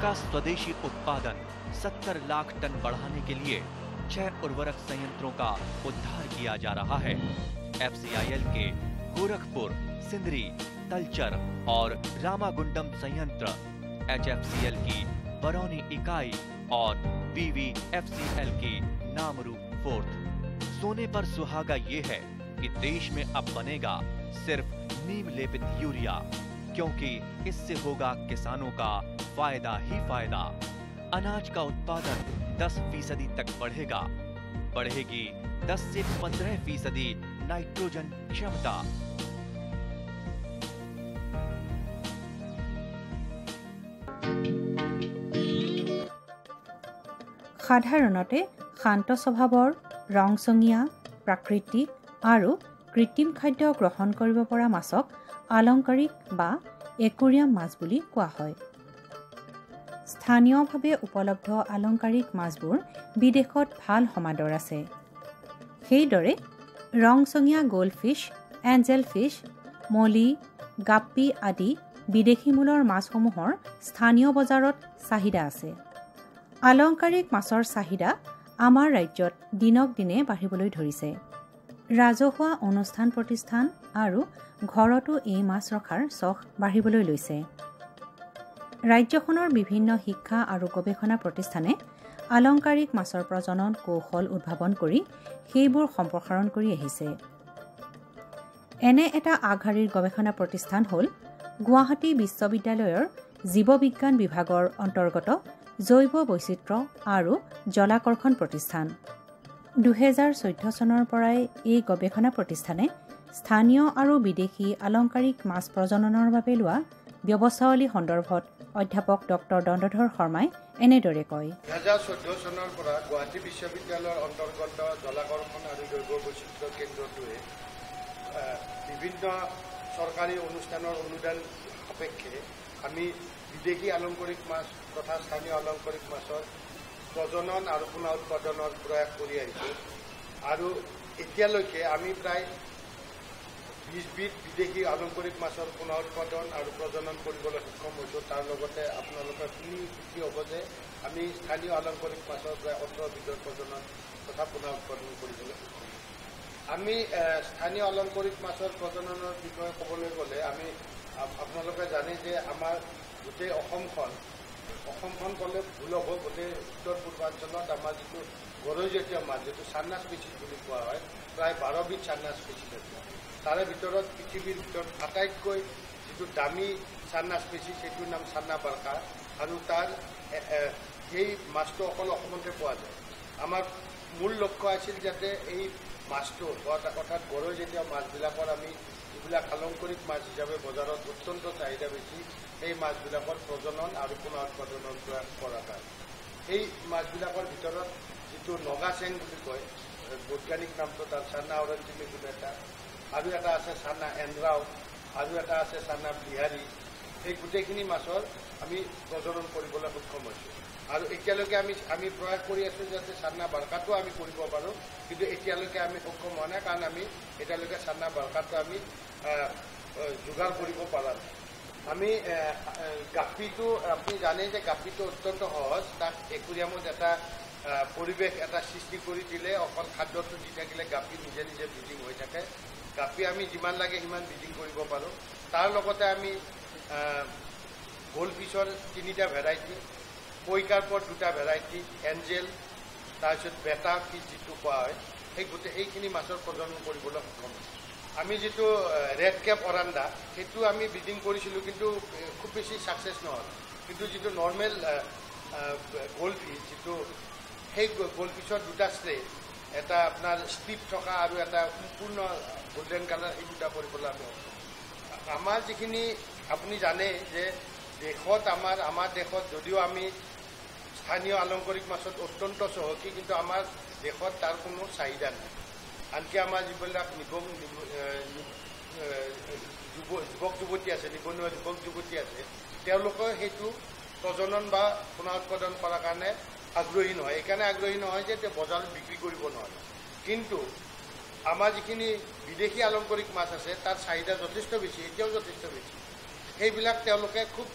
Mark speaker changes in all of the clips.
Speaker 1: का स्वदेशी उत्पादन 70 लाख टन बढ़ाने के लिए 6 उर्वरक संयंत्रों का उद्धार किया जा रहा है। FCIL के गोरखपुर, सिंदरी, तलचर और रामागुंडम संयंत्र, HFCL की बरौनी इकाई और BVFCL की नामरू फोर्थ। सोने पर सुहागा ये है कि देश में अब बनेगा सिर्फ नीम लेपित यूरिया, क्योंकि इससे होगा किसानों का फायदा ही फायदा। अनाज का उत्पादन 10% तक बढ़ेगा। बढ़ेगी 10 से 15% नाइट्रोजन क्षमता।
Speaker 2: সাধাৰণতে শান্ত স্বভাৱৰ, ৰংচঙীয়া, প্ৰাকৃতিক আৰু কৃত্ৰিম খাদ্য গ্ৰহণ কৰিব পৰা মাছক আলংকাৰিক বা একুৰিয়াম মাছ বুলি কোৱা হয়। স্থানীয়ভাৱে উপলব্ধ আলংকাৰিক মাছবোৰ বিদেশত ভাল সমাদৰ আছে। সেইদৰে ৰংচঙীয়া গোল্ডফিছ, এঞ্জেল ফিছ, মলি, গাপ্পি আদি বিদেশী মূলৰ মাছসমূহৰ স্থানীয় বজাৰত চাহিদা আছে। আলংকাৰিক মাছৰ চাহিদা আমাৰ ৰাজ্যত দিনক দিনে বাঢ়িবলৈ ধৰিছে। ৰাজহুৱা অনুষ্ঠান প্ৰতিষ্ঠান আৰু ঘৰতো এই মাছ ৰখাৰ চখ বাঢ়িবলৈ লৈছে। ৰাজ্যখনৰ বিভিন্ন শিক্ষা আৰু গৱেষণা প্ৰতিষ্ঠানে আলংকাৰিক মাছৰ প্ৰজনন কৌশল উদ্ভাৱন কৰি সেইবোৰ সম্প্ৰসাৰণ কৰি আহিছে। এনে এটা আগশাৰীৰ গৱেষণা প্ৰতিষ্ঠান হ'ল গুৱাহাটী বিশ্ববিদ্যালয়ৰ জীৱবিজ্ঞান বিভাগৰ অন্তৰ্গত জৈৱ বৈচিত্ৰ্য আৰু জলাকৰ্ষণ প্ৰতিষ্ঠান। 2014 চনৰ পৰাই এই গৱেষণা প্ৰতিষ্ঠানে স্থানীয় আৰু বিদেশী আলংকাৰিক মাছ প্ৰজননৰ বাবে লোৱা ব্যৱস্থাৱলী সন্দৰ্ভত অধ্যাপক ডক্টৰ দণ্ডধৰ শৰ্মাই এনেদৰে কয়।
Speaker 3: 2014 চনৰ পৰা গুৱাহাটী বিশ্ববিদ্যালয়ৰ অন্তৰ্গত জলাকৰ্ষণ আৰু জৈৱ বৈচিত্ৰ্য কেন্দ্ৰটোৱে বিভিন্ন চৰকাৰী অনুষ্ঠানৰ অনুদান সাপেক্ষে আমি বিদেশী আলংকাৰিক মাছ তথা স্থানীয় আলংকাৰিক মাছৰ প্ৰজনন আৰু পুনৰ উৎপাদনৰ প্ৰয়াস কৰি আহিছোঁ। আৰু এতিয়ালৈকে আমি প্ৰায় 20 বিধ বিদেশী আলংকাৰিক মাছৰ পুনৰ উৎপাদন আৰু প্ৰজনন কৰিবলৈ সক্ষম হৈছোঁ। তাৰ লগতে আপোনালোকে শুনি সুখী হ'ব যে আমি স্থানীয় আলংকাৰিক মাছৰ প্ৰায় 18 বিধৰ প্ৰজনন তথা পুনৰ উৎপাদন কৰিবলৈ সক্ষম হৈছোঁ। আমি স্থানীয় আলংকাৰিক মাছৰ প্ৰজননৰ বিষয়ে ক'বলৈ গ'লে আমি আপোনালোকে জানে যে আমাৰ গোটেই অসমখন ক'লে ভুল হ'ব। গোটেই উত্তৰ পূৰ্বাঞ্চলত আমাৰ যিটো গৰৈজাতীয় মাছ, যিটো চান্না স্পেচিছ বুলি কোৱা হয়, প্ৰায় 12 বিধ চান্না স্পেচিছ আছে। তাৰে ভিতৰত পৃথিৱীৰ ভিতৰত আটাইতকৈ যিটো দামী চান্না স্পেচিছ সেইটোৰ নাম চান্না বাৰ্কা, আৰু তাৰ সেই মাছটো অকল অসমতে পোৱা যায়। আমাৰ মূল লক্ষ্য আছিল যাতে এই মাছটো অৰ্থাৎ গৰৈজাতীয় মাছবিলাকৰ আমি যিবিলাক আলংকাৰিক মাছ হিচাপে বজাৰত অত্যন্ত চাহিদা বেছি, সেই মাছবিলাকৰ প্ৰজনন আৰু পুনৰ উৎপাদনৰ প্ৰয়াস কৰা হয়। সেই মাছবিলাকৰ ভিতৰত যিটো নগাচেং বুলি কয়, বৈজ্ঞানিক নামটো তাৰ চান্না অৰেঞ্জিমি বুলি এটা, আৰু এটা আছে চান্না এন্দ্ৰাও, আৰু এটা আছে চান্না বিহাৰী। এই গোটেইখিনি মাছৰ আমি প্ৰজনন কৰিবলৈ সক্ষম হৈছোঁ। আৰু এতিয়ালৈকে আমি প্ৰয়াস কৰি আছোঁ যাতে চান্না বাৰ্কাটো আমি কৰিব পাৰোঁ, কিন্তু এতিয়ালৈকে আমি সক্ষম হোৱা নাই, কাৰণ আমি এতিয়ালৈকে চান্না বাৰ্কাটো আমি যোগাৰ কৰিব পৰা নাই। আমি গাপ্পিটো, আপুনি জানে যে গাপ্পিটো অত্যন্ত সহজ। তাক একুৰিয়ামত এটা পৰিৱেশ এটা সৃষ্টি কৰি দিলে, অকল খাদ্যটো দি থাকিলে গাপ্পি নিজে নিজে ব্ৰিডিং হৈ থাকে। গাপ্পি আমি যিমান লাগে সিমান ব্ৰিডিং কৰিব পাৰোঁ। তাৰ লগতে আমি গোল্ডফিছৰ 3টা ভেৰাইটি, কৈকাৰ্পৰ 2টা ভেৰাইটি, এঞ্জেল, তাৰপিছত বেটা ফিছ যিটো কোৱা হয়, এইখিনি মাছৰ প্ৰজনন কৰিবলৈ সক্ষম হৈছোঁ। আমি যিটো ৰেড কেপ অৰাণ্ডা সেইটো আমি ব্ৰিডিং কৰিছিলোঁ, কিন্তু খুব বেছি ছাকচেছ নহ'ল। কিন্তু যিটো নৰ্মেল গোল্ডফিছ, যিটো সেই গোল্ডফিছৰ 2টা ষ্ট্ৰে, এটা আপোনাৰ ষ্ট্ৰিপ থকা আৰু এটা সম্পূৰ্ণ গোল্ডেন কালাৰ, এই 2টা কৰিবলৈ আমি আমাৰ যিখিনি আপুনি জানে যে দেশত আমাৰ দেশত যদিও আমি স্থানীয় আলংকাৰিক মাছত অত্যন্ত চহকী, কিন্তু আমাৰ দেশত তাৰ কোনো চাহিদা নাই। আনকি আমাৰ যিবিলাক যুৱক যুৱতী আছে, নিবনুৱা যুৱক যুৱতী আছে, তেওঁলোকে সেইটো প্ৰজনন বা পুনৰ উৎপাদন কৰাৰ কাৰণে আগ্ৰহী নহয়। এইকাৰণে আগ্ৰহী নহয় যে তেওঁ বজাৰত বিক্ৰী কৰিব নোৱাৰে। কিন্তু আমাৰ যিখিনি বিদেশী আলংকাৰিক মাছ আছে তাৰ চাহিদা যথেষ্ট বেছি, এতিয়াও যথেষ্ট বেছি। সেইবিলাক তেওঁলোকে খুব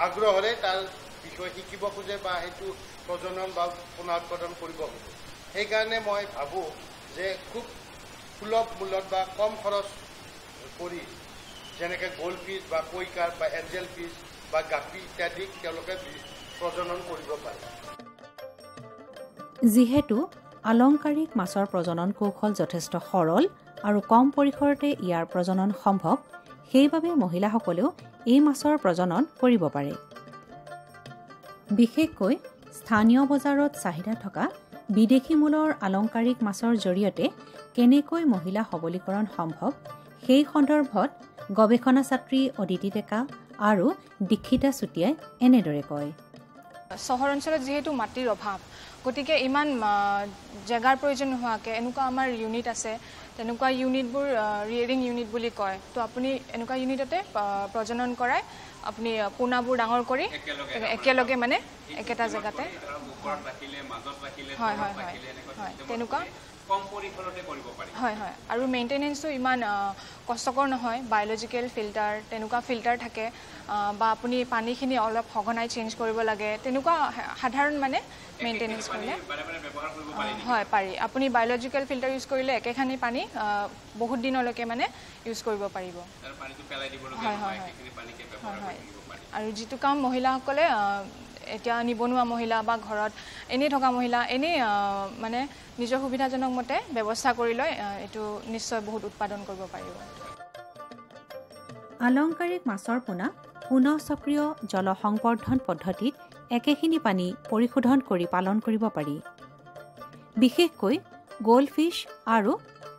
Speaker 3: আগ্ৰহেৰে তাৰ বিষয় শিকিব খোজে বা সেইটো প্ৰজনন বা পুনৰ উৎপাদন কৰিব খোজে। সেইকাৰণে মই ভাবোঁ যে খুব সুলভ মূল্যত বা কম খৰচ কৰি যেনেকৈ গোল্ড ফিছ বা কৈকাৰ্প বা এঞ্জেল ফিছ বা গাপি ইত্যাদিক তেওঁলোকে প্ৰজনন কৰিব পাৰে।
Speaker 2: যিহেতু আলংকাৰিক মাছৰ প্ৰজনন কৌশল যথেষ্ট সৰল আৰু কম পৰিসৰতে ইয়াৰ প্ৰজনন সম্ভৱ, সেইবাবে মহিলাসকলেও এই মাছৰ প্ৰজনন কৰিব পাৰে। বিশেষকৈ স্থানীয় বজাৰত চাহিদা থকা বিদেশী মূলৰ আলংকাৰিক মাছৰ জৰিয়তে কেনেকৈ মহিলা সবলীকৰণ সম্ভৱ, সেই সন্দৰ্ভত গৱেষণা ছাত্ৰী অদিতি ডেকা আৰু দীক্ষিতা চুতীয়াই এনেদৰে কয়।
Speaker 4: চহৰ অঞ্চলত যিহেতু মাটিৰ অভাৱ, গতিকে ইমান জেগাৰ প্ৰয়োজন নোহোৱাকৈ এনেকুৱা আমাৰ ইউনিট আছে, তেনেকুৱা ইউনিটবোৰ ৰিয়েৰিং ইউনিট বুলি কয়। তো আপুনি এনেকুৱা ইউনিটতে প্ৰজনন কৰাই আপুনি পোনাবোৰ ডাঙৰ কৰি একেলগে মানে একেটা জেগাতে হয় হয় হয় হয় তেনেকুৱা হয় হয়। আৰু মেইনটেনেঞ্চটো ইমান কষ্টকৰ নহয়। বায়'লজিকেল ফিল্টাৰ তেনেকুৱা ফিল্টাৰ থাকে বা আপুনি পানীখিনি অলপ সঘনাই চেঞ্জ কৰিব লাগে, তেনেকুৱা সাধাৰণ মানে মেইনটেনেঞ্চ কৰিলে হয় পাৰি। আপুনি বায়'লজিকেল ফিল্টাৰ ইউজ কৰিলে একেখিনি পানী বহুত দিনলৈকে মানে ইউজ কৰিব পাৰিব। হয় হয় হয় হয় হয়। আৰু যিটো কাম মহিলাসকলে এতিয়া নিবনুৱা মহিলা বা ঘৰত এনেই থকা মহিলা এনেই মানে নিজৰ সুবিধাজনক মতে ব্যৱস্থা কৰি লৈ এইটো নিশ্চয় বহুত উৎপাদন কৰিব পাৰিব।
Speaker 2: আলংকাৰিক মাছৰ পোনা পুনঃ সক্ৰিয় জলসংবৰ্ধন পদ্ধতিত একেখিনি পানী পৰিশোধন কৰি পালন কৰিব পাৰি। বিশেষকৈ গোল্ডফিছ আৰু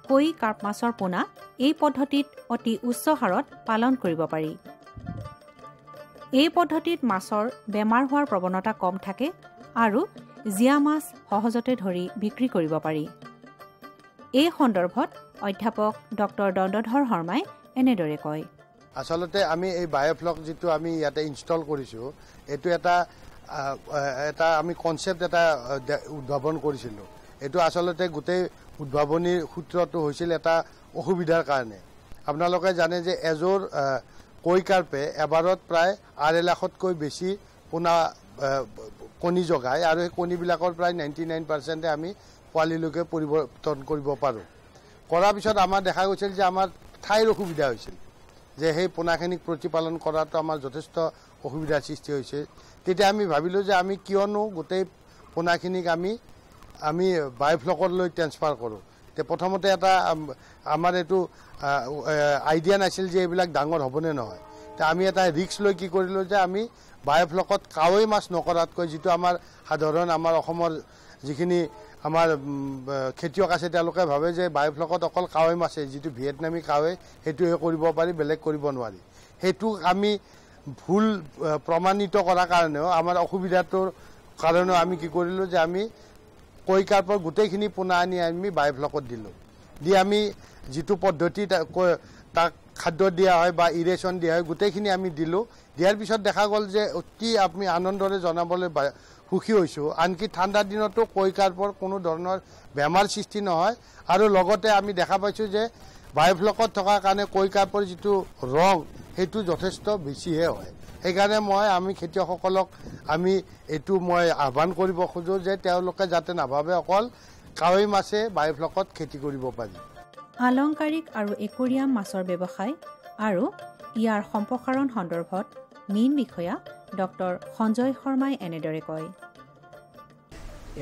Speaker 2: কৈ কাৰ্প মাছৰ পোনা এই পদ্ধতিত অতি উচ্চ হাৰত পালন কৰিব পাৰি। এই পদ্ধতিত মাছৰ বেমাৰ হোৱাৰ প্ৰৱণতা কম থাকে আৰু জীয়া মাছ সহজতে ধৰি বিক্ৰী কৰিব পাৰি। এই সন্দৰ্ভত অধ্যাপক ডক্টৰ দণ্ডধৰ শৰ্মাই এনেদৰে কয়।
Speaker 3: আচলতে আমি এই বায়'ফ্লক যিটো আমি ইয়াতে ইনষ্টল কৰিছোঁ, এইটো এটা আমি কনচেপ্ট এটা উদ্ভাৱন কৰিছিলোঁ। এইটো আচলতে গোটেই উদ্ভাৱনীৰ সূত্ৰটো হৈছিল এটা অসুবিধাৰ কাৰণে। আপোনালোকে জানে যে এযোৰ কৈ কাৰ্পে এবাৰত প্ৰায় 2.5 লাখতকৈ বেছি পোনা কণী জগায় আৰু সেই কণীবিলাকৰ প্ৰায় 99% আমি পোৱালিলৈকে পৰিৱৰ্তন কৰিব পাৰোঁ। কৰাৰ পিছত আমাৰ দেখা গৈছিল যে আমাৰ ঠাইৰ অসুবিধা হৈছিল, যে সেই পোনাখিনিক প্ৰতিপালন কৰাটো আমাৰ যথেষ্ট অসুবিধাৰ সৃষ্টি হৈছে। তেতিয়া আমি ভাবিলোঁ যে আমি কিয়নো গোটেই পোনাখিনিক আমি বায়'ফ্লকলৈ ট্ৰেন্সফাৰ কৰোঁ। তে প্ৰথমতে এটা আমাৰ এইটো আইডিয়া নাছিল যে এইবিলাক ডাঙৰ হ'বনে নহয়। তে আমি এটা ৰিস্ক লৈ কি কৰিলোঁ যে আমি বায়'ফ্লকত কাৱৈ মাছ নকৰাতকৈ, যিটো আমাৰ সাধাৰণ আমাৰ অসমৰ যিখিনি আমাৰ খেতিয়ক আছে তেওঁলোকে ভাবে যে বায়'ফ্লকত অকল কাৱৈ মাছে, যিটো ভিয়েটনামী কাৱৈ সেইটোহে কৰিব পাৰি, বেলেগ কৰিব নোৱাৰি। সেইটো আমি ভুল প্ৰমাণিত কৰাৰ কাৰণেও আমাৰ অসুবিধাটোৰ কাৰণেও আমি কি কৰিলোঁ যে আমি কৈ কাৰ্পৰ গোটেইখিনি পোনা আনি আমি বায়'ফ্লকত দিলোঁ। দি আমি যিটো পদ্ধতি তাক খাদ্য দিয়া হয় বা ইৰেশ্যন দিয়া হয় গোটেইখিনি আমি দিলোঁ। দিয়াৰ পিছত দেখা গ'ল যে অতি আমি আনন্দৰে জনাবলৈ সুখী হৈছোঁ, আনকি ঠাণ্ডা দিনতো কৈ কাৰ্পৰ কোনো ধৰণৰ বেমাৰ সৃষ্টি নহয়। আৰু লগতে আমি দেখা পাইছোঁ যে বায়'ফ্লকত থকাৰ কাৰণে কৈ কাৰ্পৰ যিটো ৰং সেইটো যথেষ্ট বেছিহে হয়। সেইকাৰণে আমি খেতিয়কসকলক এইটো আহ্বান কৰিব খোজোঁ যে তেওঁলোকে যাতে নাভাবে অকল কাৱৈ মাছে বায়'ফ্লকত খেতি কৰিব পাৰি।
Speaker 2: আলংকাৰিক আৰু একুৰিয়াম মাছৰ ব্যৱসায় আৰু ইয়াৰ সম্প্ৰসাৰণ সন্দৰ্ভত মীন বিষয়া ডক্টৰ সঞ্জয় শৰ্মাই এনেদৰে কয়।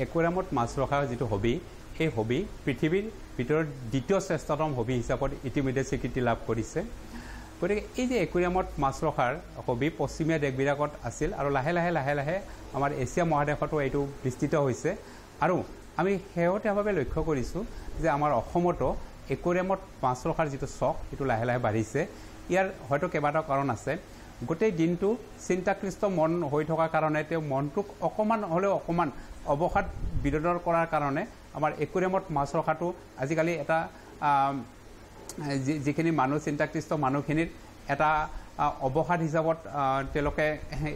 Speaker 5: একুৰিয়ামত মাছ ৰখাৰ যিটো হবি, সেই হবি পৃথিৱীৰ ভিতৰত দ্বিতীয় শ্ৰেষ্ঠতম হবি হিচাপত ইতিমধ্যে স্বীকৃতি লাভ কৰিছে। গতিকে এই যে একুৰিয়ামত মাছ ৰখাৰ হবি পশ্চিমীয়া দেশবিলাকত আছিল আৰু লাহে লাহে আমাৰ এছিয়া মহাদেশতো এইটো বিস্তৃত হৈছে। আৰু আমি শেহতীয়াভাৱে লক্ষ্য কৰিছোঁ যে আমাৰ অসমতো একুৰিয়ামত মাছ ৰখাৰ যিটো চখ সেইটো লাহে বাঢ়িছে। ইয়াৰ হয়তো কেইবাটাও কাৰণ আছে। গোটেই দিনটো চিন্তাক্লিষ্ট মন হৈ থকাৰ কাৰণে তেওঁ মনটোক অকণমান অৱসাদ বিনোদন কৰাৰ কাৰণে আমাৰ একুৰিয়ামত মাছ ৰখাটো আজিকালি এটা যিখিনি মানুহ চিন্তাক্লিষ্ট মানুহখিনিৰ এটা অৱসাদ হিচাপত তেওঁলোকে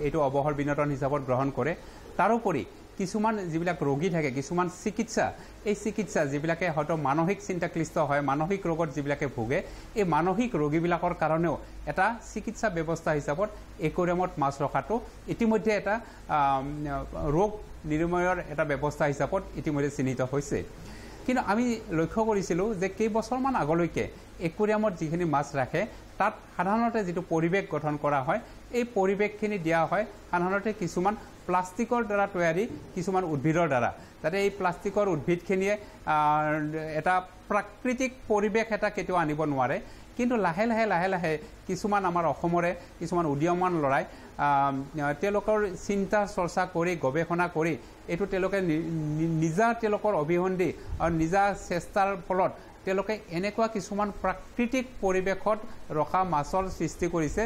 Speaker 5: এইটো অৱসৰ বিনোদন হিচাপত গ্ৰহণ কৰে। তাৰোপৰি কিছুমান যিবিলাক ৰোগী থাকে, কিছুমান চিকিৎসা, এই চিকিৎসা যিবিলাকে হয়তো মানসিক চিন্তাক্লিষ্ট হয়, মানসিক ৰোগত যিবিলাকে ভোগে, এই মানসিক ৰোগীবিলাকৰ কাৰণেও এটা চিকিৎসা ব্যৱস্থা হিচাপত একুৰিয়ামত মাছ ৰখাটো ইতিমধ্যে এটা ৰোগ নিৰাময়ৰ এটা ব্যৱস্থা হিচাপত ইতিমধ্যে চিহ্নিত হৈছে। কিন্তু আমি লক্ষ্য কৰিছিলোঁ যে কেইবছৰমান আগলৈকে একুৰিয়ামত যিখিনি মাছ ৰাখে তাত সাধাৰণতে যিটো পৰিৱেশ গঠন কৰা হয়, এই পৰিৱেশখিনি দিয়া হয় সাধাৰণতে কিছুমান প্লাষ্টিকৰ দ্বাৰা তৈয়াৰী কিছুমান উদ্ভিদৰ দ্বাৰা, যাতে এই প্লাষ্টিকৰ উদ্ভিদখিনিয়ে এটা প্ৰাকৃতিক পৰিৱেশ এটা কেতিয়াও আনিব নোৱাৰে। কিন্তু লাহে লাহে কিছুমান আমাৰ অসমৰে কিছুমান উদীয়মান ল'ৰাই তেওঁলোকৰ চিন্তা চৰ্চা কৰি গৱেষণা কৰি এইটো তেওঁলোকে নিজা তেওঁলোকৰ অভিসন্ধি আৰু নিজা চেষ্টাৰ ফলত তেওঁলোকে এনেকুৱা কিছুমান প্ৰাকৃতিক পৰিৱেশত ৰখা মাছৰ সৃষ্টি কৰিছে,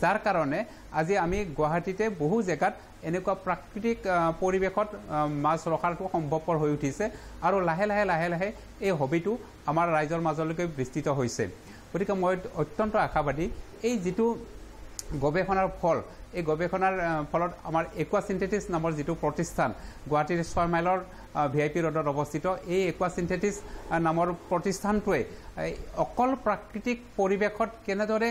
Speaker 5: যাৰ কাৰণে আজি আমি গুৱাহাটীতে বহু জেগাত এনেকুৱা প্ৰাকৃতিক পৰিৱেশত মাছ ৰখাটো সম্ভৱপৰ হৈ উঠিছে আৰু লাহে লাহে এই হবিটো আমাৰ ৰাইজৰ মাজলৈকে বিস্তৃত হৈছে। গতিকে মই অত্যন্ত আশাবাদী এই যিটো গৱেষণাৰ ফল, এই গৱেষণাৰ ফলত আমাৰ একুৱাচিন্থেটিছ নামৰ যিটো প্ৰতিষ্ঠান গুৱাহাটীৰ 6 মাইলৰ VIP ৰোডত অৱস্থিত, এই একুৱাচিন্থেটিছ নামৰ প্ৰতিষ্ঠানটোৱে অকল প্ৰাকৃতিক পৰিৱেশত কেনেদৰে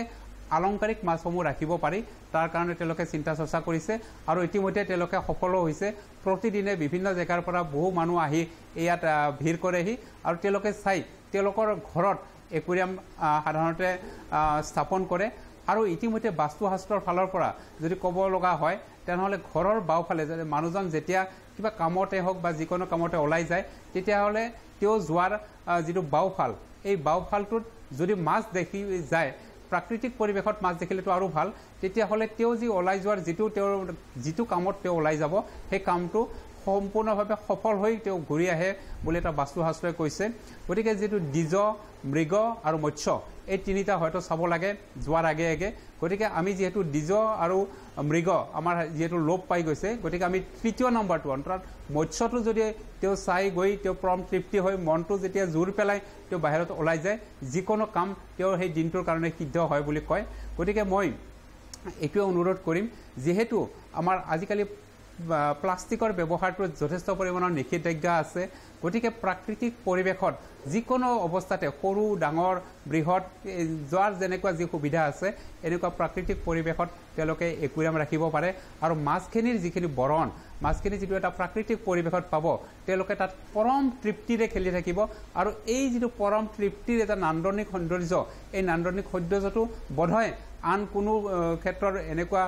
Speaker 5: আলংকাৰিক মাছসমূহ ৰাখিব পাৰি তাৰ কাৰণে তেওঁলোকে চিন্তা চৰ্চা কৰিছে আৰু ইতিমধ্যে তেওঁলোকে সফলো হৈছে। প্ৰতিদিনে বিভিন্ন জেগাৰ পৰা বহু মানুহ আহি ইয়াত ভিৰ কৰেহি আৰু তেওঁলোকে চাই তেওঁলোকৰ ঘৰত একুৰিয়াম সাধাৰণতে স্থাপন কৰে। আৰু ইতিমধ্যে বাস্তুশাস্ত্ৰৰ ফালৰ পৰা যদি ক'ব লগা হয় তেনেহ'লে ঘৰৰ বাওঁফালে যদি মানুহজন যেতিয়া কিবা কামতে হওক বা যিকোনো কামতে ওলাই যায়, তেতিয়াহ'লে তেওঁ যোৱাৰ যিটো বাওঁফাল, এই বাওঁফালটোত যদি মাছ দেখি যায়, প্ৰাকৃতিক পৰিৱেশত মাছ দেখিলেতো আৰু ভাল, তেতিয়াহ'লে তেওঁ যি ওলাই যোৱাৰ যিটো কামত তেওঁ ওলাই যাব সেই কামটো সম্পূৰ্ণভাৱে সফল হৈ তেওঁ ঘূৰি আহে বুলি এটা বাস্তুশাস্ত্ৰই কৈছে। গতিকে যিটো দ্বিজ, মৃগ আৰু মৎস্য এই তিনিটা হয়তো চাব লাগে যোৱাৰ আগে আগে। গতিকে আমি যিহেতু দ্বিজ আৰু মৃগ আমাৰ যিহেতু লোপ পাই গৈছে, গতিকে আমি তৃতীয় নম্বৰটো অৰ্থাৎ মৎস্যটো যদি তেওঁ চাই গৈ তেওঁ পৰম তৃপ্তি হৈ মনটো যেতিয়া জোৰ পেলাই তেওঁ বাহিৰত ওলাই যায়, যিকোনো কাম তেওঁ সেই দিনটোৰ কাৰণে সিদ্ধ হয় বুলি কয়। গতিকে মই এইটোৱে অনুৰোধ কৰিম, যিহেতু আমাৰ আজিকালি প্লাষ্টিকৰ ব্যৱহাৰটো যথেষ্ট পৰিমাণৰ নিষেধাজ্ঞা আছে, গতিকে প্ৰাকৃতিক পৰিৱেশত যিকোনো অৱস্থাতে সৰু ডাঙৰ বৃহৎ যোৱাৰ যেনেকুৱা যি সুবিধা আছে এনেকুৱা প্ৰাকৃতিক পৰিৱেশত তেওঁলোকে একুৰিয়াম ৰাখিব পাৰে আৰু মাছখিনিৰ যিখিনি বৰণ, মাছখিনি যিটো এটা প্ৰাকৃতিক পৰিৱেশত পাব, তেওঁলোকে তাত পৰম তৃপ্তিৰে খেলি থাকিব আৰু এই যিটো পৰম তৃপ্তিৰ এটা নান্দনিক সৌন্দৰ্য, এই নান্দনিক সৌন্দৰ্যটো বোধহয় আন কোনো ক্ষেত্ৰত এনেকুৱা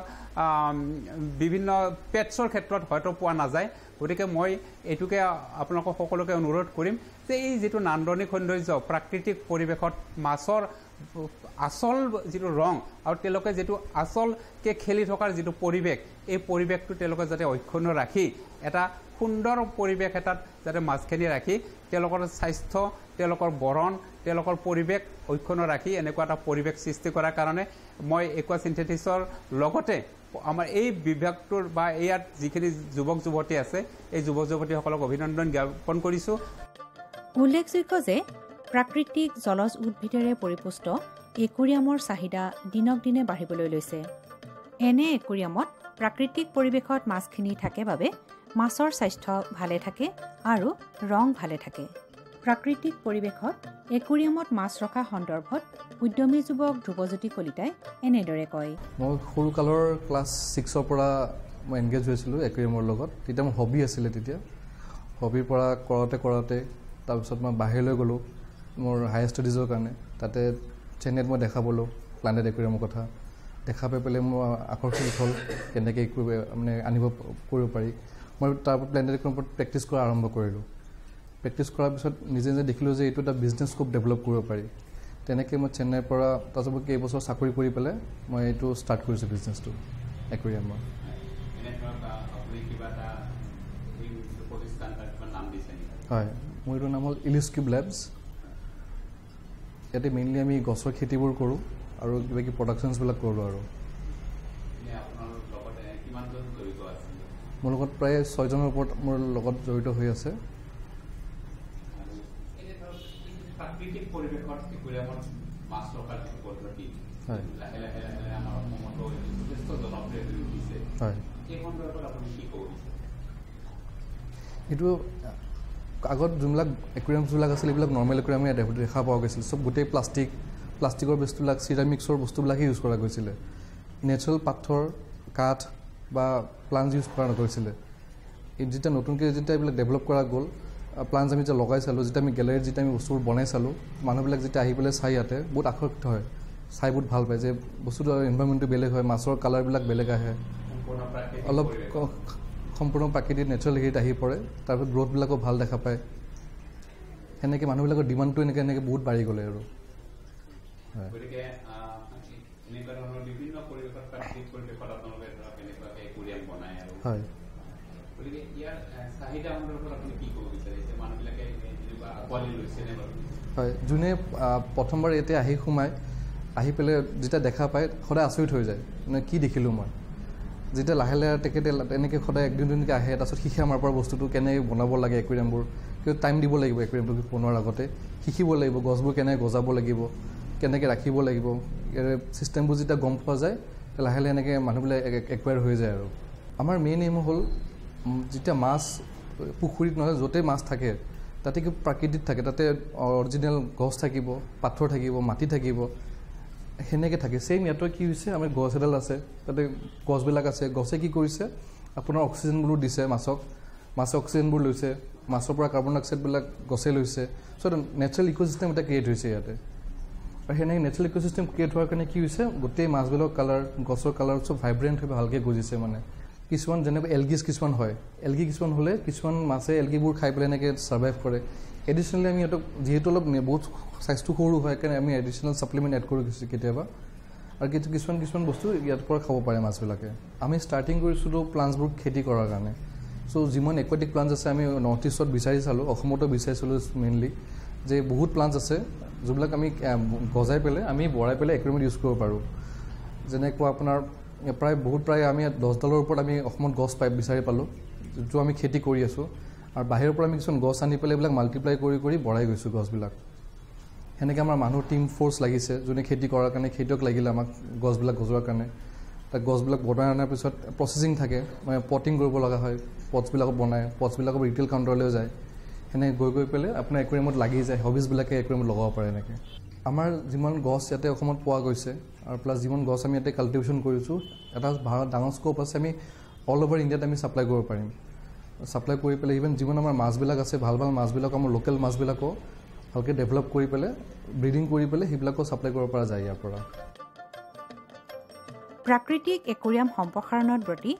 Speaker 5: বিভিন্ন পেটছৰ ক্ষেত্ৰত হয়তো পোৱা নাযায়। গতিকে মই এইটোকে আপোনালোকক সকলোকে অনুৰোধ কৰিম যে এই যিটো নান্দনিক সৌন্দৰ্য প্ৰাকৃতিক পৰিৱেশত মাছৰ আচল যিটো ৰং আৰু তেওঁলোকে যিটো আচলকে খেলি থকাৰ যিটো পৰিৱেশ, এই পৰিৱেশটো তেওঁলোকে যাতে অক্ষুণ্ণ ৰাখি এটা সুন্দৰ পৰিৱেশ এটাত যাতে মাছখিনি ৰাখি তেওঁলোকৰ স্বাস্থ্য, তেওঁলোকৰ বৰণ, তেওঁলোকৰ পৰিৱেশ অক্ষুণ্ণ ৰাখি এনেকুৱা এটা পৰিৱেশ সৃষ্টি কৰাৰ কাৰণে মই একুৱাচিন্থেটিছৰ লগতে আমাৰ এই বিভাগটোৰ বা ইয়াত যিখিনি যুৱক যুৱতী আছে এই যুৱক যুৱতীসকলক অভিনন্দন জ্ঞাপন কৰিছোঁ।
Speaker 2: উল্লেখযোগ্য যে প্ৰাকৃতিক জলজ উদ্ভিদেৰে পৰিপুষ্ট একুৰিয়ামৰ চাহিদা দিনক দিনে বাঢ়িবলৈ লৈছে। এনে একুৰিয়ামত প্ৰাকৃতিক পৰিৱেশত মাছখিনি থাকে বাবে মাছৰ স্বাস্থ্য ভালে থাকে আৰু ৰং ভালে থাকে। প্ৰাকৃতিক পৰিৱেশত একুৰিয়ামত মাছ ৰখা সন্দৰ্ভত উদ্যমী যুৱক ধ্ৰুৱজ্যোতি কলিতাই এনেদৰে কয়।
Speaker 6: মই সৰুকালৰ ক্লাছ 6ৰ পৰা মই এংগেজ হৈছিলোঁ একুৰিয়ামৰ লগত। তেতিয়া মোৰ হবি আছিলে, তেতিয়া হবিৰ পৰা কৰাওঁতে তাৰপিছত মই বাহিৰলৈ গ'লোঁ মোৰ হায়াৰ ষ্টাডিজৰ কাৰণে। তাতে চেন্নাইত মই দেখা পালোঁ প্লানেট একুৰিয়ামৰ কথা। দেখা পাই পেলাই মোৰ আকৰ্ষিত হ'ল কেনেকৈ মানে কৰিব পাৰি। মই তাৰ প্লেনেট একুৰিয়ামৰ ওপৰত প্ৰেক্টিছ কৰা আৰম্ভ কৰিলোঁ। প্ৰেক্টিছ কৰাৰ পিছত নিজে নিজে দেখিলোঁ যে এইটো এটা বিজনেছ স্কোপ ডেভেলপ কৰিব পাৰি। তেনেকৈ মই চেন্নাইৰ পৰা তাৰপিছত কেইবছৰ চাকৰি কৰি পেলাই মই এইটো ষ্টাৰ্ট কৰিছোঁ বিজনেছটো একুৰিয়ামৰ। হয়, মোৰ এইটোৰ নাম হ'ল ইলিস্কিউব লেবছ। ইয়াতে মেইনলি আমি গছৰ খেতিবোৰ কৰোঁ আৰু কিবা কিবি প্ৰডাকশ্যনছবিলাক কৰোঁ। আৰু মোৰ লগত প্ৰায় 6জনৰ ওপৰত মোৰ লগত জড়িত হৈ আছে।
Speaker 5: লাহে লাহে লাহে লাহে আমাৰ অসমতো যথেষ্ট জনপ্ৰিয় হৈ উঠিছে এই সন্দৰ্ভত আপুনি কি ক'ব বিচাৰে
Speaker 6: এইটো আগত যোনবিলাক একুৰিয়ামছবিলাক আছিল এইবিলাক নৰ্মেল একুৰিয়াম দেখা পোৱা গৈছিল চব গোটেই প্লাষ্টিকৰ বস্তুবিলাক চিৰামিক্সৰ বস্তুবিলাকেই ইউজ কৰা গৈছিলে নেচাৰেল পাথৰ কাঠ বা প্লান্টছ ইউজ কৰা নকৰিছিলে যেতিয়া নতুনকৈ যেতিয়া এইবিলাক ডেভেলপ কৰা গ'ল প্লান্টছ আমি যেতিয়া লগাই চালোঁ যেতিয়া আমি গেলেৰীত যেতিয়া আমি বস্তুবোৰ বনাই চালোঁ মানুহবিলাক যেতিয়া আহি পেলাই চাই ইয়াতে বহুত আকৰ্ষিত হয় চাই বহুত ভাল পায় যে বস্তুটো এনভাইৰমেণ্টটো বেলেগ হয় মাছৰ কালাৰবিলাক বেলেগ আহে অলপ সম্পূৰ্ণ প্ৰাকৃতিক নেচাৰেল হেৰিত আহি পৰে তাৰপিছত গ্ৰ'থবিলাকো ভাল দেখা পায় সেনেকৈ মানুহবিলাকৰ ডিমাণ্ডটো এনেকৈ বহুত বাঢ়ি গ'লে আৰু হয় হয় যোনে প্ৰথমবাৰ ইয়াতে আহি সোমাই আহি পেলাই যেতিয়া দেখা পায় সদায় আচৰিত হৈ যায় মানে কি দেখিলোঁ মই যেতিয়া লাহে লাহে তেখেতে এনেকৈ সদায় একদিন দুদিনকৈ আহে তাৰপিছত শিকে আমাৰ পৰা বস্তুটো কেনেকৈ বনাব লাগে একুৰিয়ামবোৰ কিয় টাইম দিব লাগিব একুৰিয়ামটো বনোৱাৰ আগতে শিকিব লাগিব গছবোৰ কেনেকৈ গজাব লাগিব কেনেকৈ ৰাখিব লাগিব ছিষ্টেমবোৰ যেতিয়া গম পোৱা যায় লাহে লাহে এনেকৈ মানুহবিলাক একুৱায়াৰ হৈ যায় আৰু আমাৰ মেইন এইম হ'ল যেতিয়া মাছ পুখুৰীত নহয় য'তেই মাছ থাকে তাতে কি প্ৰাকৃতিক থাকে তাতে অৰিজিনেল গছ থাকিব পাথৰ থাকিব মাটি থাকিব সেনেকৈ থাকে ছেইম ইয়াতো কি হৈছে আমাৰ গছ এডাল আছে তাতে গছবিলাক আছে গছে কি কৰিছে আপোনাৰ অক্সিজেনবোৰো দিছে মাছে অক্সিজেনবোৰ লৈছে মাছৰ পৰা কাৰ্বন ডাই অক্সাইডবিলাক গছে লৈছে চ' এটা নেচাৰেল ইক'চিষ্টেম এটা ক্ৰিয়েট হৈছে ইয়াতে আৰু সেনেকৈ নেচাৰেল ইক'চিষ্টেম ক্ৰিয়েট হোৱাৰ কাৰণে কি হৈছে গোটেই মাছবিলাকৰ কালাৰ গছৰ কালাৰ চব ভাইব্ৰেণ্ট হৈ ভালকৈ গজিছে মানে কিছুমান যেনেকৈ এলগিজ কিছুমান হয় এলগি কিছুমান হ'লে কিছুমান মাছে এলগিবোৰ খাই পেলাই এনেকৈ ছাৰ্ভাইভ কৰে এডিশ্যনেলি আমি সিহঁতক যিহেতু অলপ বহুত চাইজটো সৰু হয় কাৰণে আমি এডিশ্যনেল ছাপ্লিমেণ্ট এড কৰি গৈছোঁ কেতিয়াবা আৰু কিছুমান বস্তু ইয়াৰ পৰা খাব পাৰে মাছবিলাকে আমি ষ্টাৰ্টিং কৰিছিলোঁ প্লাণ্টছবোৰ খেতি কৰাৰ কাৰণে চ' যিমান একুৱাটিক প্লাণ্টছ আছে আমি নৰ্থ ইষ্টত বিচাৰি চালোঁ অসমতো বিচাৰিছিলোঁ মেইনলি যে বহুত প্লাণ্টছ আছে যোনবিলাক আমি গজাই পেলাই আমি বঢ়াই পেলাই একুৰিয়ামত ইউজ কৰিব পাৰোঁ যেনেকুৱা আপোনাৰ প্ৰায় আমি 10ডালৰ ওপৰত আমি অসমত গছ বিচাৰি পালোঁ যিটো আমি খেতি কৰি আছোঁ আৰু বাহিৰৰ পৰা আমি কিছুমান গছ আনি পেলাই এইবিলাক মাল্টিপ্লাই কৰি বঢ়াই গৈছোঁ গছবিলাক সেনেকৈ আমাৰ মানুহ টিম ফ'ৰ্চ লাগিছে যোনে খেতি কৰাৰ কাৰণে খেতিয়ক লাগিলে আমাক গছবিলাক গজোৱাৰ কাৰণে তাক গছবিলাক বনাই অনাৰ পিছত প্ৰচেছিং থাকে মানে পটিং কৰিব লগা হয় পটছবিলাকো বনায় পটছবিলাকো ৰিটেইল কাউণ্টাৰলৈ যায় সেনেকৈ গৈ পেলাই আপোনাৰ একুৰিয়ামত লাগি যায় হবিজবিলাকে একুৰিয়ামত লগাব পাৰে এনেকৈ আমাৰ যিমান গছ ইয়াতে অসমত পোৱা গৈছে আৰু প্লাছ যিমান গছ আমি ইয়াতে কাল্টিভেশ্যন কৰিছোঁ এটা ডাঙৰ স্ক'প আছে আমি অল অভাৰ ইণ্ডিয়াত আমি ছাপ্লাই কৰিব পাৰিম ছাপ্লাই কৰি পেলাই ইভেন যিমান আমাৰ মাছবিলাক আছে ভাল মাছবিলাক আমাৰ লোকেল মাছবিলাকো ভালকৈ ডেভেলপ কৰি পেলাই ব্ৰিডিং কৰি পেলাই সেইবিলাকো ছাপ্লাই কৰিব পৰা যায় ইয়াৰ পৰা
Speaker 2: প্ৰাকৃতিক একুৰিয়াম সম্প্ৰসাৰণৰ প্ৰতি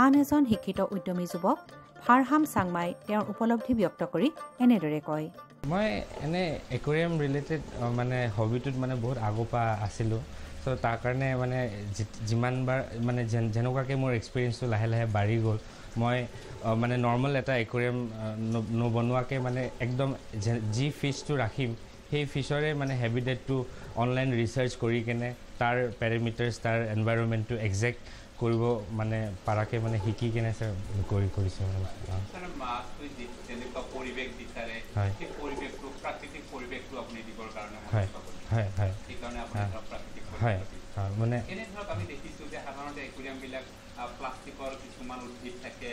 Speaker 2: আন এজন শিক্ষিত উদ্যমী যুৱক ফাৰহাম চাংমাই তেওঁৰ উপলব্ধি ব্যক্ত কৰি এনেদৰে কয়
Speaker 7: মই এনে একুৰিয়াম ৰিলেটেড মানে হবিটোত মানে বহুত আগৰ পৰা আছিলোঁ চ' তাৰ কাৰণে মানে যিমানবাৰ মানে যেনেকুৱাকৈ মোৰ এক্সপিৰিয়েঞ্চটো লাহে লাহে বাঢ়ি গ'ল মই মানে নৰ্মেল এটা একুৰিয়াম নবনোৱাকৈ মানে একদম যি ফিছটো ৰাখিম সেই ফিছৰে মানে হেবিটেটটো অনলাইন ৰিচাৰ্চ কৰি কেনে তাৰ পেৰামিটাৰ্ছ তাৰ এনভাইৰনমেণ্টটো একজেক্ট কৰিব মানে পাৰাকৈ মানে শিকি কেনে কৰিছোঁ হয় মানে
Speaker 5: প্লাষ্টিকৰ কিছুমান উদ্ভিদ থাকে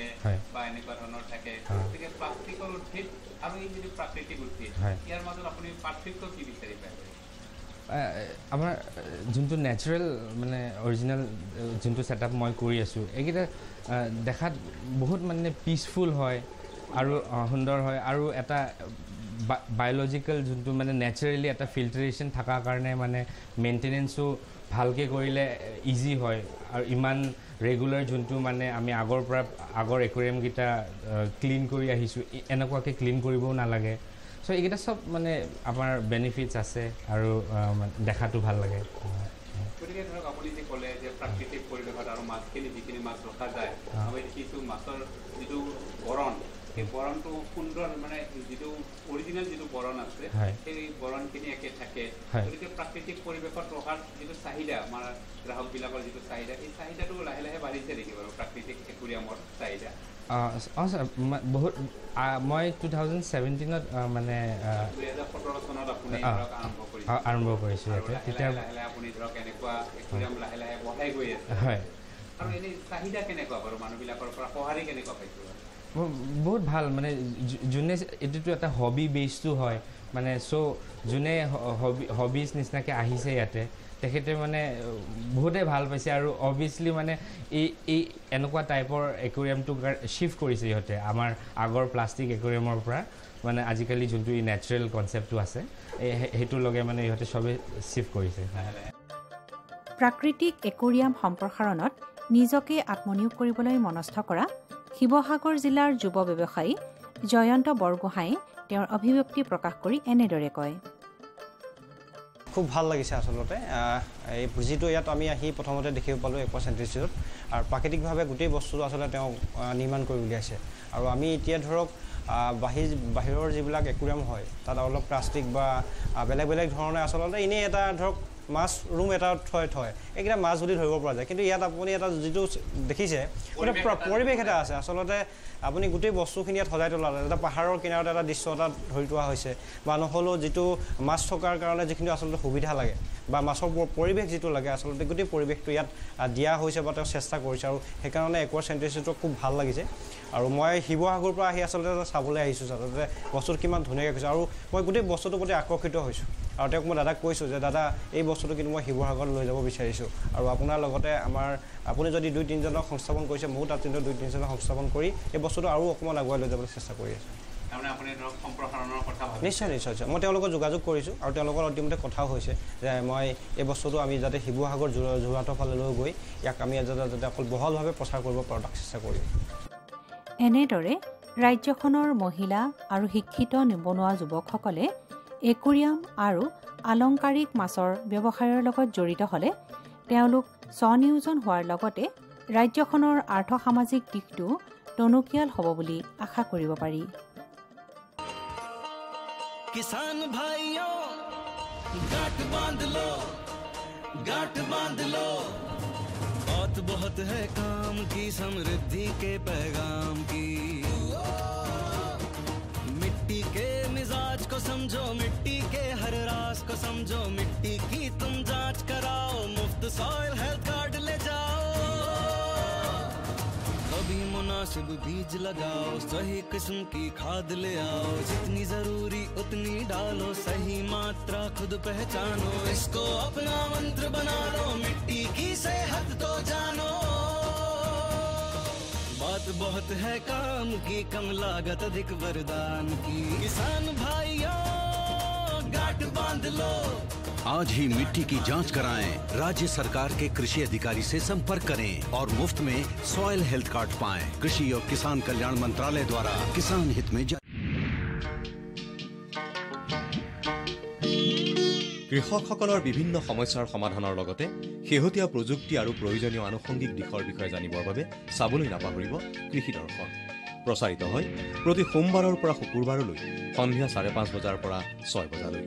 Speaker 5: বা এনেকুৱা ধৰণৰ থাকে গতিকে প্লাষ্টিকৰ উদ্ভিদ আৰু এই যিটো প্ৰাকৃতিক উদ্ভিদ ইয়াৰ মাজত আপুনি পাৰ্থক্য কি বিচাৰি পায়
Speaker 7: আমাৰ যোনটো নেচাৰেল মানে অৰিজিনেল যোনটো ছেটআপ মই কৰি আছোঁ এইকেইটা দেখাত বহুত মানে পিচফুল হয় আৰু সুন্দৰ হয় আৰু এটা বায়'লজিকেল যোনটো মানে নেচাৰেলি এটা ফিল্টাৰেশ্যন থকাৰ কাৰণে মানে মেইনটেনেঞ্চো ভালকৈ কৰিলে ইজি হয় আৰু ইমান ৰেগুলাৰ যোনটো মানে আমি আগৰ একুৰিয়ামকেইটা ক্লিন কৰি আহিছোঁ এনেকুৱাকৈ ক্লিন কৰিবও নালাগে চ' এইকেইটা চব মানে আমাৰ বেনিফিটছ আছে আৰু দেখাটো ভাল লাগে
Speaker 5: গতিকে ধৰক আপুনি যে ক'লে যে প্ৰাকৃতিক পৰিৱেশত আৰু মাছখিনি যিখিনি মাছ ৰখা যায় আমি দেখিছোঁ মাছৰ যিটো বৰণ সেই বৰণটো সুন্দৰ মানে যিটো অৰিজিনেল যিটো বৰণ আছে সেই বৰণখিনি একে থাকে গতিকে প্ৰাকৃতিক পৰিৱেশত ৰখাৰ যিটো চাহিদা আমাৰ গ্ৰাহকবিলাকৰ যিটো চাহিদা এই চাহিদাটো লাহে লাহে বাঢ়িছে নেকি বাৰু প্ৰাকৃতিক একুৰিয়ামৰ চাহিদা
Speaker 7: অঁ ছাৰ বহুত মই 2017ত মানে আৰম্ভ কৰিছোঁ ইয়াতে তেতিয়া হয় বহুত ভাল মানে যোনে এইটোতো এটা হবি বেছটো হয় মানে চ' যোনে হবিজ নিচিনাকৈ আহিছে ইয়াতে তেখেতে মানে বহুতে ভাল পাইছে আৰু অবভিয়াছলি মানে এই এনেকুৱা টাইপৰ একুৰিয়ামটো শ্বিফ্ট কৰিছে সিহঁতে আমাৰ আগৰ প্লাষ্টিক একুৰিয়ামৰ পৰা মানে আজিকালি যোনটো এই নেচাৰেল কনচেপ্টটো আছে সেইটোৰ লগে মানে ইহঁতে চবেই শ্বিফ্ট কৰিছে
Speaker 2: প্ৰাকৃতিক একুৰিয়াম সম্প্ৰসাৰণত নিজকে আত্মনিয়োগ কৰিবলৈ মনস্থ কৰা শিৱসাগৰ জিলাৰ যুৱ ব্যৱসায়ী জয়ন্ত বৰগোহাঁয়ে তেওঁৰ অভিব্যক্তি প্ৰকাশ কৰি এনেদৰে কয়
Speaker 8: খুব ভাল লাগিছে আচলতে এই যিটো ইয়াত আমি আহি প্ৰথমতে দেখিব পালোঁ একোৱা চেণ্ট্ৰিষ্টিত আৰু প্ৰাকৃতিকভাৱে গোটেই বস্তুটো আচলতে তেওঁ নিৰ্মাণ কৰি উলিয়াইছে আৰু আমি এতিয়া ধৰক বাহিৰৰ যিবিলাক একুৰিয়াম হয় তাত অলপ প্লাষ্টিক বা বেলেগ বেলেগ ধৰণে আচলতে এনেই এটা ধৰক মাছ ৰুম এটা থয় এইকেইটা মাছ বুলি ধৰিব পৰা যায় কিন্তু ইয়াত আপুনি এটা যিটো দেখিছে পৰিৱেশ এটা আছে আচলতে আপুনি গোটেই বস্তুখিনি ইয়াত সজাই তোলা এটা পাহাৰৰ কিনাৰত এটা দৃশ্য এটা ধৰি থোৱা হৈছে বা নহ'লেও যিটো মাছ থকাৰ কাৰণে যিখিনি আচলতে সুবিধা লাগে বা মাছৰ পৰিৱেশ যিটো লাগে আচলতে গোটেই পৰিৱেশটো ইয়াত দিয়া হৈছে বা তেওঁ চেষ্টা কৰিছে আৰু সেইকাৰণে একোৱা চেণ্ট্ৰিষ্টিটো খুব ভাল লাগিছে আৰু মই শিৱসাগৰৰ পৰা আহি আচলতে চাবলৈ আহিছোঁ আচলতে বস্তুটো কিমান ধুনীয়াকৈ কৈছোঁ আৰু মই গোটেই বস্তুটোৰ প্ৰতি আকৰ্ষিত হৈছোঁ আৰু তেওঁক মই দাদাক কৈছোঁ যে দাদা এই বস্তুটো কিন্তু মই শিৱসাগৰত লৈ যাব বিচাৰিছোঁ আৰু আপোনাৰ লগতে আপুনি যদি 2-3জনক সংস্থাপন কৰিছে ময়ো তাত 2-3জনক সংস্থাপন কৰি এই বস্তুটো আৰু অকণমান আগুৱাই লৈ যাবলৈ চেষ্টা কৰি আছোঁ নিশ্চয় মই তেওঁলোকক যোগাযোগ কৰিছোঁ আৰু তেওঁলোকৰ ইতিমধ্যে কথাও হৈছে যে মই এই বস্তুটো আমি যাতে শিৱসাগৰ যোৰহাটৰ ফালে লৈ গৈ ইয়াক আমি যাতে অকল বহলভাৱে প্ৰচাৰ কৰিব পাৰোঁ তাক চেষ্টা কৰিম
Speaker 2: এনেদৰে ৰাজ্যখনৰ মহিলা আৰু শিক্ষিত নিবনুৱা যুৱকসকলে একুৰিয়াম আৰু আলংকাৰিক মাছৰ ব্যৱসায়ৰ লগত জড়িত হ'লে তেওঁলোক স্বনিয়োজন হোৱাৰ লগতে ৰাজ্যখনৰ আৰ্থ-সামাজিক দিশটো টনকিয়াল হ'ব বুলি আশা কৰিব পাৰি
Speaker 9: किसान भाइयों गांठ बांध लो बात बहुत है काम की समृद्धि के पैगाम की मिट्टी के मिजाज को समझो मिट्टी के हर राज को समझो मिट्टी की तुम जांच कराओ मुफ्त सॉइल हेल्थ कार्ड ले जाओ कभी मुनासिब बीज लगाओ सही किस्म की खाद ले आओ जितनी जरूरी उतनी डालो सही मात्रा खुद पहचानो इसको अपना मंत्र बना लो मिट्टी की सेहत तो जानो बात बहुत है काम की कम लागत अधिक वरदान की किसान भाइयों गांठ बांध लो
Speaker 10: आज ही मिट्टी की जांच कराएं राज्य सरकार के कृषि अधिकारी से संपर्क करें और मुफ्त में सॉइल हेल्थ कार्ड पाएं कृषि और किसान कल्याण मंत्रालय द्वारा किसान हित में
Speaker 11: কৃষকসকলৰ বিভিন্ন সমস্যাৰ সমাধানৰ লগতে শেহতীয়া প্ৰযুক্তি আৰু প্ৰয়োজনীয় আনুষংগিক দিশৰ বিষয়ে জানিবৰ বাবে চাবলৈ নাপাহৰিব কৃষি দৰ্শন প্ৰচাৰিত হয় প্ৰতি সোমবাৰৰ পৰা শুকুৰবাৰলৈ সন্ধিয়া 5:30 বজাৰ পৰা 6 বজালৈ